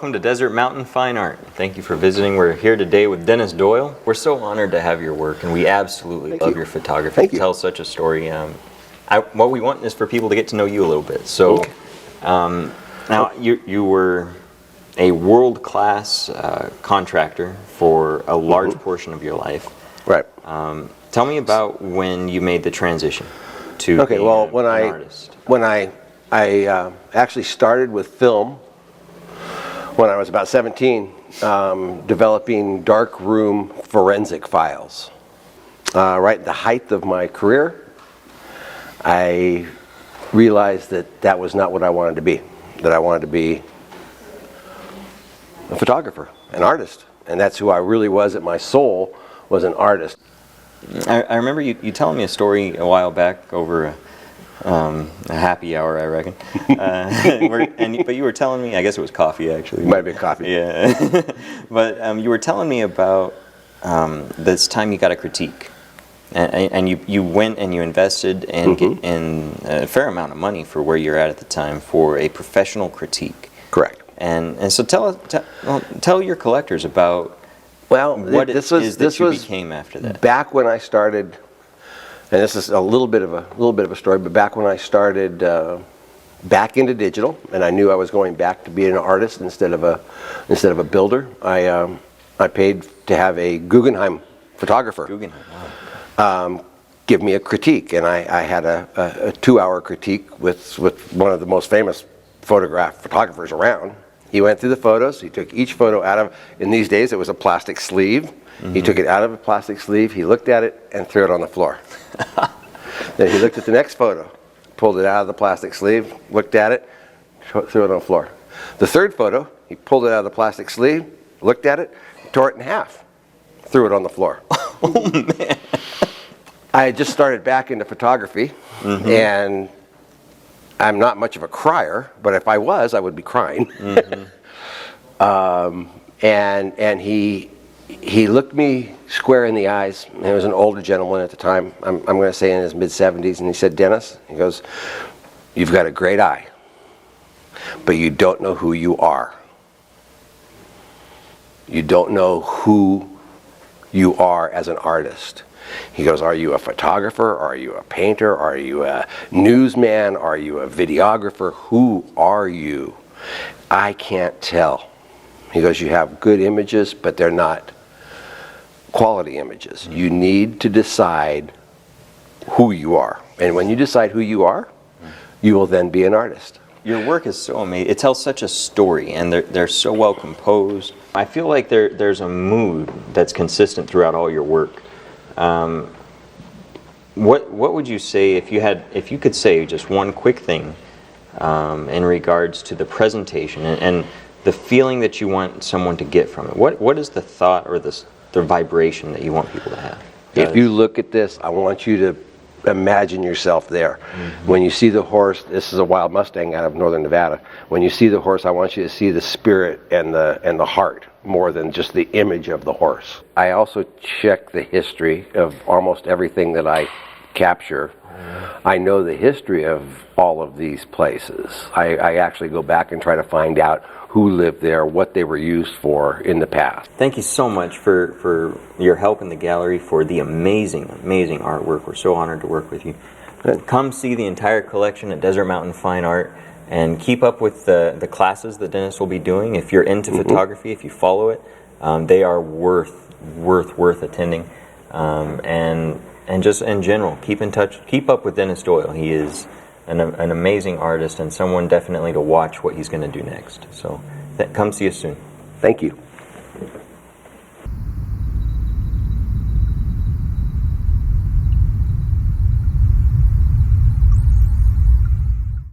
welcome to Desert Mountain Fine Art. Thank you for visiting. We're here today with Dennis Doyle. We're so honored to have your work, and we absolutely love your photography. Thank you. It tells such a story. What we want is for people to get to know you a little bit. So, now you were a world-class contractor for a large portion of your life. Right. Tell me about when you made the transition to being an artist. When I actually started with film when I was about 17, developing darkroom forensic files. Right at the height of my career, I realized that was not what I wanted to be. That I wanted to be a photographer, an artist, and that's who I really was. At my soul was an artist. I remember you telling me a story a while back over a happy hour, I reckon. But you were telling me, I guess it was coffee actually. It might have been coffee. Yeah. But you were telling me about this time you got a critique. And you went and you invested in a fair amount of money for where you're at the time for a professional critique. Correct. And so tell your collectors about what it is that you became after that. Back when I started, and this is a little bit of a story, but back when I started back into digital, and I knew I was going back to being an artist instead of a builder, I paid to have a Guggenheim photographer. Give me a critique, and I had a 2-hour critique with one of the most famous photographers around. He went through the photos. He took each photo out of, in these days it was a plastic sleeve. He took it out of a plastic sleeve, he looked at it, and threw it on the floor. Then he looked at the next photo, pulled it out of the plastic sleeve, looked at it, threw it on the floor. The third photo, he pulled it out of the plastic sleeve, looked at it, tore it in half, threw it on the floor. Oh, man. I had just started back into photography, and I'm not much of a crier, but if I was, I would be crying. And he looked me square in the eyes. He was an older gentleman at the time. I'm going to say in his mid-70s, and he said, "Dennis," he goes, "you've got a great eye, but you don't know who you are. You don't know who you are as an artist." He goes, "Are you a photographer? Are you a painter? Are you a newsman? Are you a videographer? Who are you?" "I can't tell." He goes, "You have good images, but they're not quality images. You need to decide who you are. And when you decide who you are, you will then be an artist." Your work is so amazing. It tells such a story, and they're so well composed. I feel like there's a mood that's consistent throughout all your work. What would you say if you could say just one quick thing in regards to the presentation and the feeling that you want someone to get from it? What is the thought or the vibration that you want people to have? If you look at this, I want you to imagine yourself there. When you see the horse, this is a wild Mustang out of northern Nevada. When you see the horse, I want you to see the spirit and the heart more than just the image of the horse. I also check the history of almost everything that I capture. I know the history of all of these places. I actually go back and try to find out who lived there, what they were used for in the past. Thank you so much for your help in the gallery, for the amazing artwork. We're so honored to work with you. Good. Come see the entire collection at Desert Mountain Fine Art, and keep up with the classes that Dennis will be doing. If you're into photography, if you follow it, they are worth attending. And just in general, keep in touch, keep up with Dennis Doyle. He is an amazing artist and someone definitely to watch what he's going to do next. So come see us soon. Thank you.